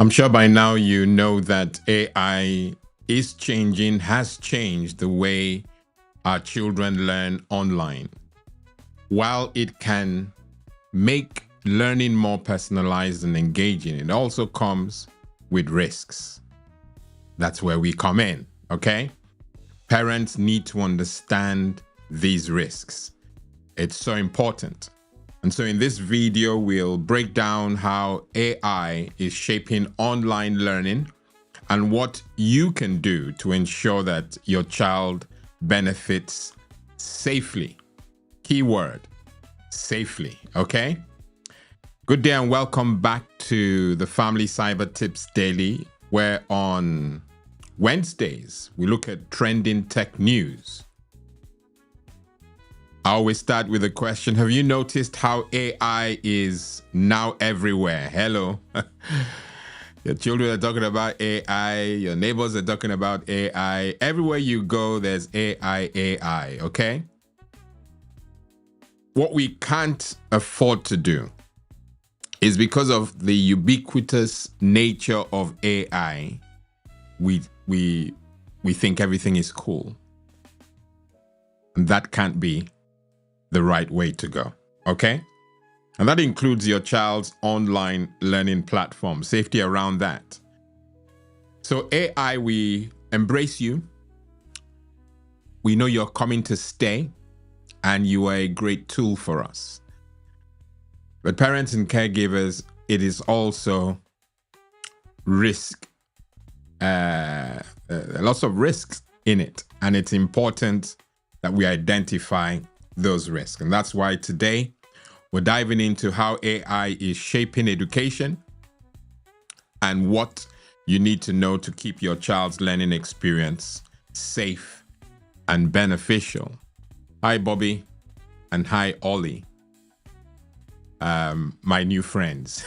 I'm sure by now you know that AI has changed the way our children learn online. While it can make learning more personalized and engaging, it also comes with risks. That's where we come in, okay? Parents need to understand these risks. It's so important. And so in this video, we'll break down how AI is shaping online learning and what you can do to ensure that your child benefits safely. Keyword, safely, okay? Good day and welcome back to the Family Cyber Tips Daily, where on Wednesdays, we look at trending tech news. I always start with a question. Have you noticed how AI is now everywhere? Hello. Your children are talking about AI. Your neighbors are talking about AI. Everywhere you go, there's AI, okay? What we can't afford to do is because of the ubiquitous nature of AI, we think everything is cool. And that can't be the right way to go, okay? And that includes your child's online learning platform, safety around that. So AI, we embrace you. We know you're coming to stay, and you are a great tool for us. But parents and caregivers, it is also risk, lots of risks in it. And it's important that we identify those risks. And that's why today we're diving into how AI is shaping education and what you need to know to keep your child's learning experience safe and beneficial. Hi, Bobby, and hi, Ollie, my new friends.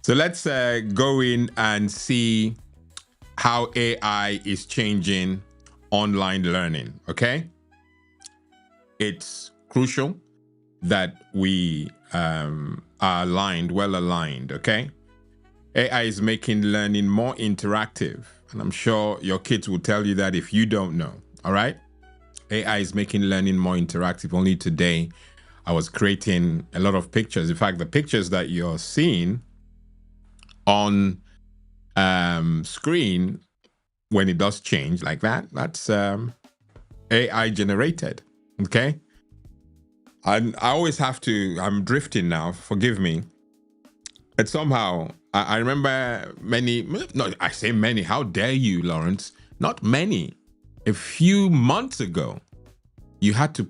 So let's go in and see how AI is changing online learning, okay? It's crucial that we are well aligned, okay? AI is making learning more interactive, and I'm sure your kids will tell you that if you don't know, all right? AI is making learning more interactive. Only today, I was creating a lot of pictures. In fact, the pictures that you're seeing on screen, when it does change like that, that's AI generated, okay? I always have to, I'm drifting now, forgive me. But somehow, I remember I say many, how dare you, Lawrence? Not many. A few months ago, you had to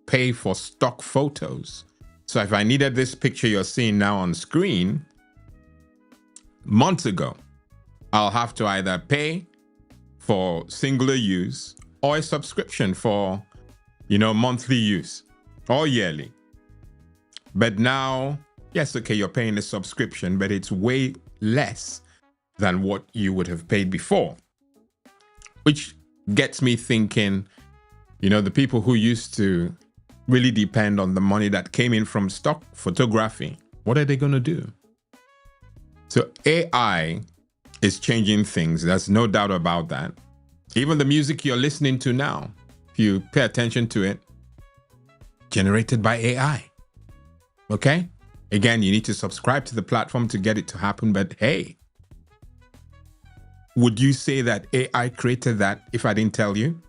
pay for stock photos. So if I needed this picture you're seeing now on screen, months ago, I'll have to either pay for singular use or a subscription for, monthly use or yearly. But now, yes, okay, you're paying a subscription, but it's way less than what you would have paid before, which gets me thinking, the people who used to really depend on the money that came in from stock photography, what are they going to do? So AI is changing things. There's no doubt about that. Even the music you're listening to now, if you pay attention to it, generated by AI. Okay? Again, you need to subscribe to the platform to get it to happen. But hey, would you say that AI created that if I didn't tell you?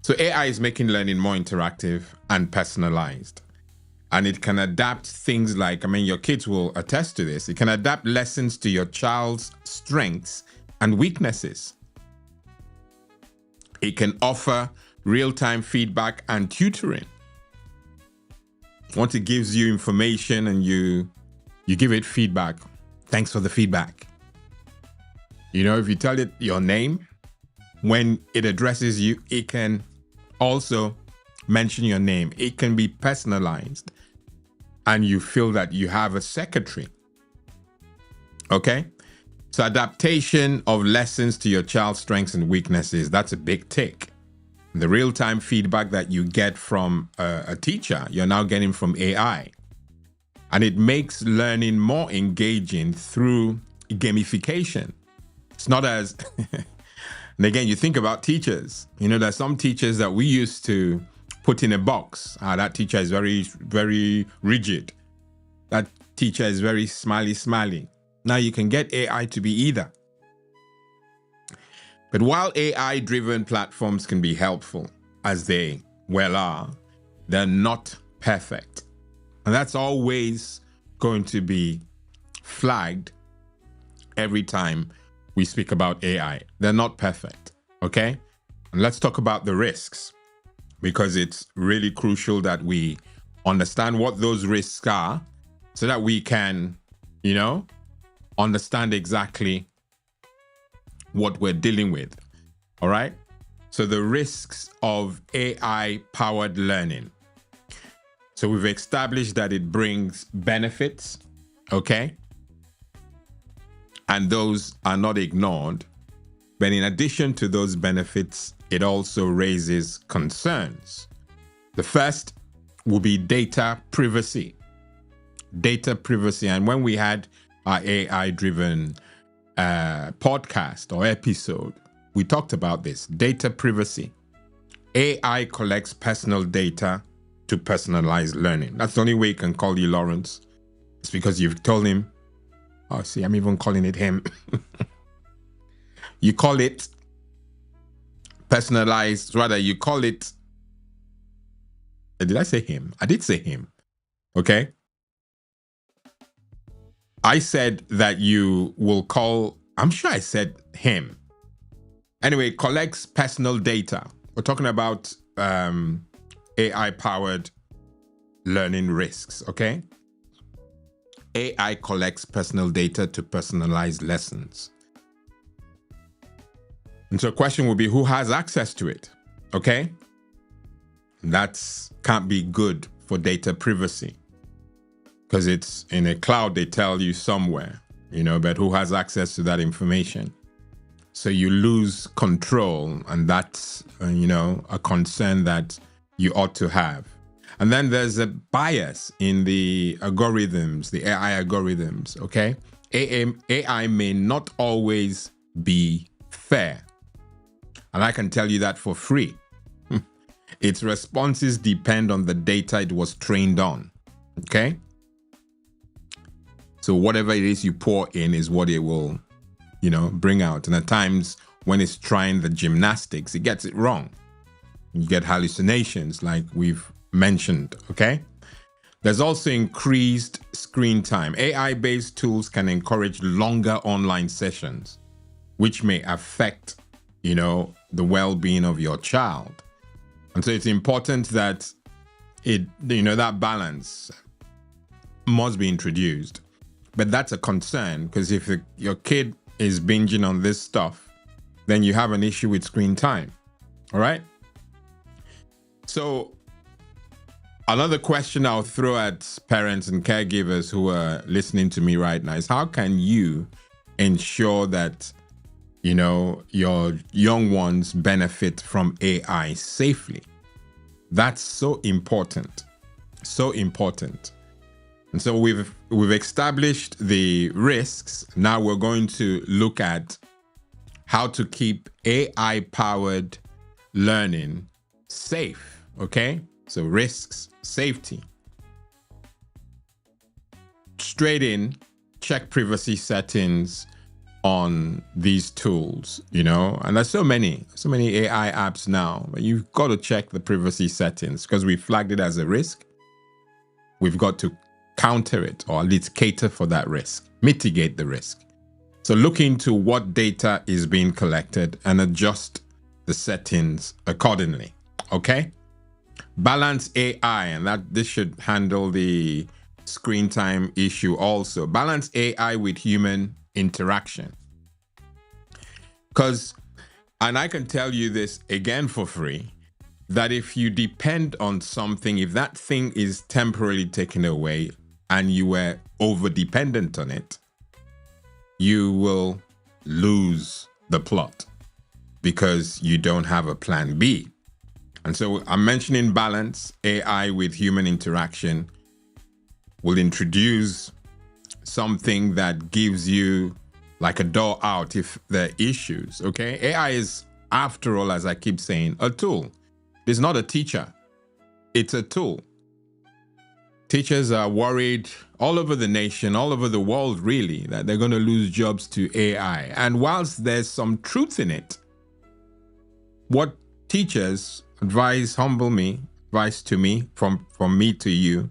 So AI is making learning more interactive and personalized. And it can adapt things like, your kids will attest to this. It can adapt lessons to your child's strengths and weaknesses. It can offer real-time feedback and tutoring. Once it gives you information and you give it feedback, thanks for the feedback. If you tell it your name, when it addresses you, it can also mention your name. It can be personalized and you feel that you have a secretary. Okay? So adaptation of lessons to your child's strengths and weaknesses, that's a big tick. The real-time feedback that you get from a teacher, you're now getting from AI. and it makes learning more engaging through gamification. It's not as, and again, you think about teachers, there's some teachers that we used to put in a box. That teacher is very, very rigid. That teacher is very smiley. Now you can get AI to be either. But while AI-driven platforms can be helpful, as they well are, they're not perfect. And that's always going to be flagged every time we speak about AI. They're not perfect, okay? And let's talk about the risks, because it's really crucial that we understand what those risks are so that we can, understand exactly what we're dealing with, all right? So the risks of AI-powered learning. So we've established that it brings benefits, okay? And those are not ignored. But in addition to those benefits, it also raises concerns. The first will be data privacy. Data privacy. And when we had our AI-driven podcast or episode, we talked about this, data privacy. AI collects personal data to personalize learning. That's the only way you can call you Lawrence. It's because you've told him, oh, see, I'm even calling it him. You call it personalized, rather you call it, did I say him? I did say him, okay? I said that you will call, I'm sure I said him. Anyway, collects personal data. We're talking about AI-powered learning risks, okay? AI collects personal data to personalize lessons. And so the question will be, who has access to it, okay? That can't be good for data privacy, because it's in a cloud, they tell you somewhere, but who has access to that information? So you lose control, and that's, a concern that you ought to have. And then there's a bias in the algorithms, the AI algorithms, okay? AI may not always be fair. And I can tell you that for free. Its responses depend on the data it was trained on, okay? So whatever it is you pour in is what it will, bring out. And at times when it's trying the gymnastics, it gets it wrong. You get hallucinations like we've mentioned, okay? There's also increased screen time. AI-based tools can encourage longer online sessions, which may affect, the well-being of your child. And so it's important that that balance must be introduced. But that's a concern, because if your kid is binging on this stuff, then you have an issue with screen time. All right? So another question I'll throw at parents and caregivers who are listening to me right now is, how can you ensure that, your young ones benefit from AI safely? That's so important. So important. And so we've established the risks. Now we're going to look at how to keep AI-powered learning safe, okay? So risks, safety. Straight in, check privacy settings on these tools, and there's so many AI apps now, but you've got to check the privacy settings, because we flagged it as a risk. We've got to counter it, or at least cater for that risk, mitigate the risk. So look into what data is being collected and adjust the settings accordingly, okay? Balance AI, and this should handle the screen time issue also. Balance AI with human interaction. And I can tell you this again for free, that if you depend on something, if that thing is temporarily taken away and you were over dependent on it, you will lose the plot because you don't have a plan B. And so I'm mentioning balance, AI with human interaction. will introduce something that gives you like a door out if there are issues. Okay, AI is, after all, as I keep saying, a tool. It's not a teacher, it's a tool. Teachers are worried all over the nation, all over the world, really, that they're going to lose jobs to AI. And whilst there's some truth in it, what teachers advise to me, from me to you,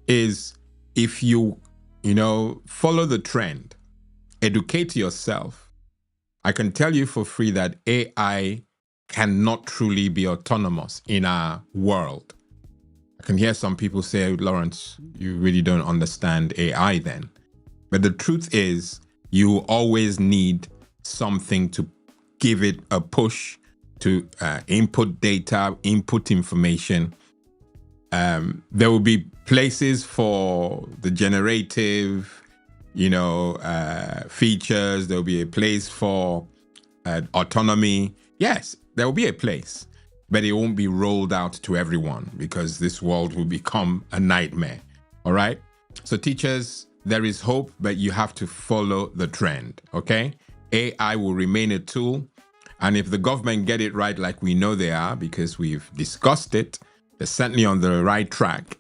is if you follow the trend, educate yourself, I can tell you for free that AI cannot truly be autonomous in our world. I can hear some people say, Lawrence, you really don't understand AI then. But the truth is, you always need something to give it a push to input data, input information. There will be places for the generative, features. There will be a place for autonomy. Yes, there will be a place, but it won't be rolled out to everyone because this world will become a nightmare. All right. So teachers, there is hope, but you have to follow the trend. Okay. AI will remain a tool. And if the government get it right, like we know they are, because we've discussed it, they're certainly on the right track.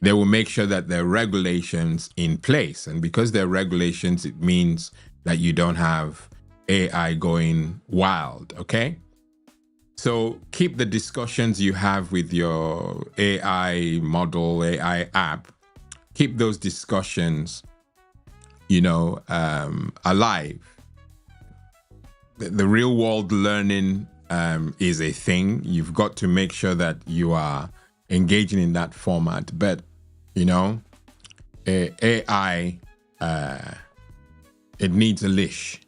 They will make sure that there are regulations in place. And because there are regulations, it means that you don't have AI going wild, okay? So keep the discussions you have with your AI model, AI app, keep those discussions, alive. The real world learning is a thing. You've got to make sure that you are engaging in that format. But, AI, it needs a leash,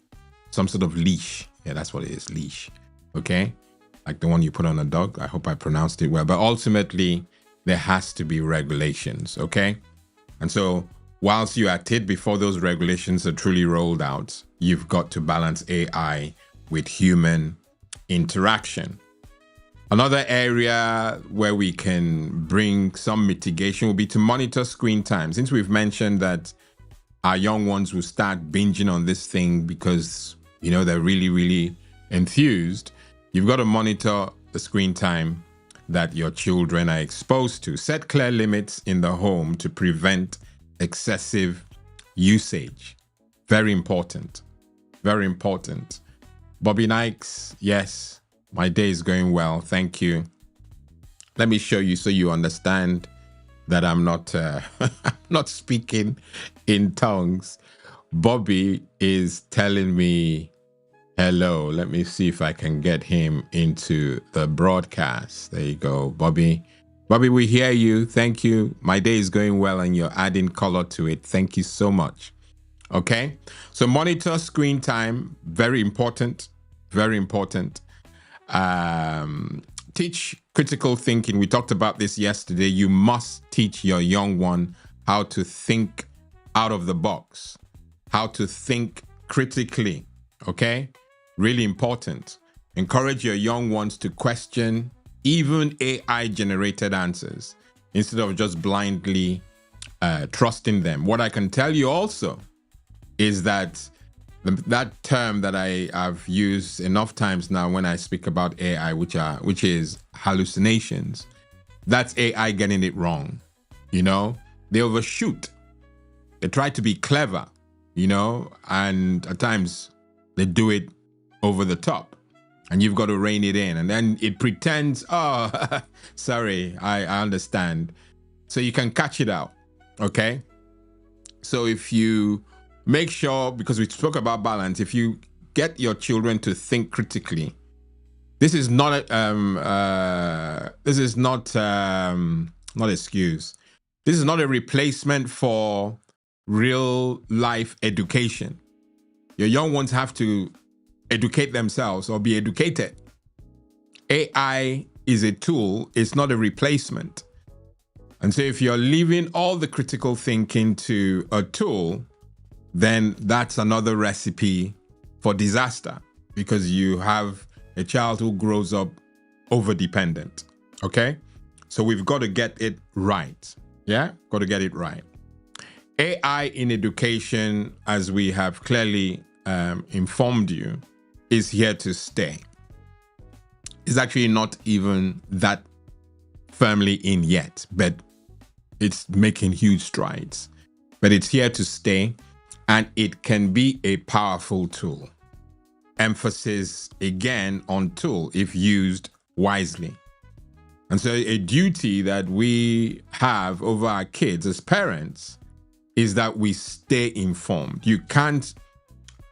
some sort of leash. Yeah, that's what it is, leash. Okay? Like the one you put on a dog. I hope I pronounced it well. But ultimately, there has to be regulations, okay? And so whilst you're at it, before those regulations are truly rolled out, you've got to balance AI with human interaction. Another area where we can bring some mitigation will be to monitor screen time. Since we've mentioned that our young ones will start binging on this thing because, they're really, really enthused, you've got to monitor the screen time that your children are exposed to. Set clear limits in the home to prevent excessive usage. Very important. Very important. Bobby Nikes, yes, my day is going well. Thank you. Let me show you so you understand that I'm not not speaking in tongues. Bobby is telling me hello. Let me see if I can get him into the broadcast. There you go, Bobby. Bobby, we hear you. Thank you. My day is going well and you're adding color to it. Thank you so much. Okay. So monitor screen time. Very important. Very important. Teach critical thinking. We talked about this yesterday. You must teach your young one how to think out of the box, how to think critically. Okay. Really important. Encourage your young ones to question even AI generated answers instead of just blindly trusting them. What I can tell you also is that that term that I have used enough times now when I speak about AI, which is hallucinations, that's AI getting it wrong. They overshoot. They try to be clever, and at times they do it over the top. And you've got to rein it in. And then it pretends, oh, sorry, I understand. So you can catch it out, okay? So if you make sure, because we spoke about balance, if you get your children to think critically, this is not not excuse. This is not a replacement for real life education. Your young ones have to educate themselves or be educated. AI is a tool, it's not a replacement. And so if you're leaving all the critical thinking to a tool, then that's another recipe for disaster because you have a child who grows up over-dependent, okay? So we've got to get it right, yeah? Got to get it right. AI in education, as we have clearly informed you, is here to stay. It's actually not even that firmly in yet, but it's making huge strides. But it's here to stay, and it can be a powerful tool. Emphasis again on tool if used wisely. And so a duty that we have over our kids as parents is that we stay informed. You can't,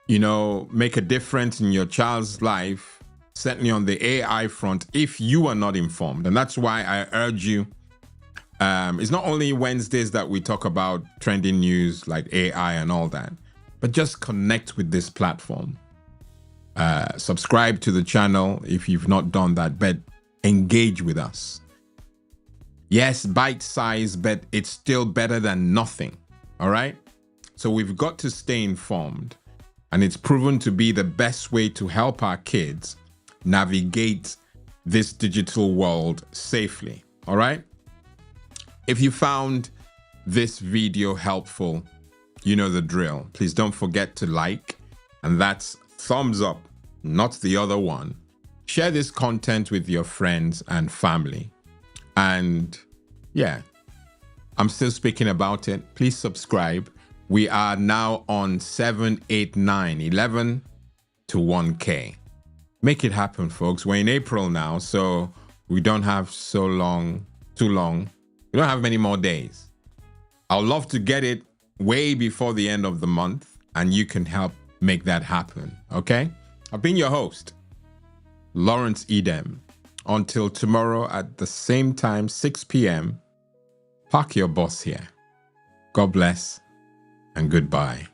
make a difference in your child's life, certainly on the AI front, if you are not informed. And that's why I urge you, it's not only Wednesdays that we talk about trending news like AI and all that, but just connect with this platform. Subscribe to the channel if you've not done that, but engage with us. Yes, bite size, but it's still better than nothing. All right. So we've got to stay informed, and it's proven to be the best way to help our kids navigate this digital world safely. All right. If you found this video helpful, you know the drill. Please don't forget to like, and that's thumbs up, not the other one. Share this content with your friends and family. And yeah, I'm still speaking about it. Please subscribe. We are now on 7, 8, 9, 11 to 1K. Make it happen, folks. We're in April now, so we don't have too long. We don't have many more days. I'd love to get it way before the end of the month, and you can help make that happen, okay? I've been your host, Lawrence Edem. Until tomorrow at the same time, 6 p.m., park your boss here. God bless and goodbye.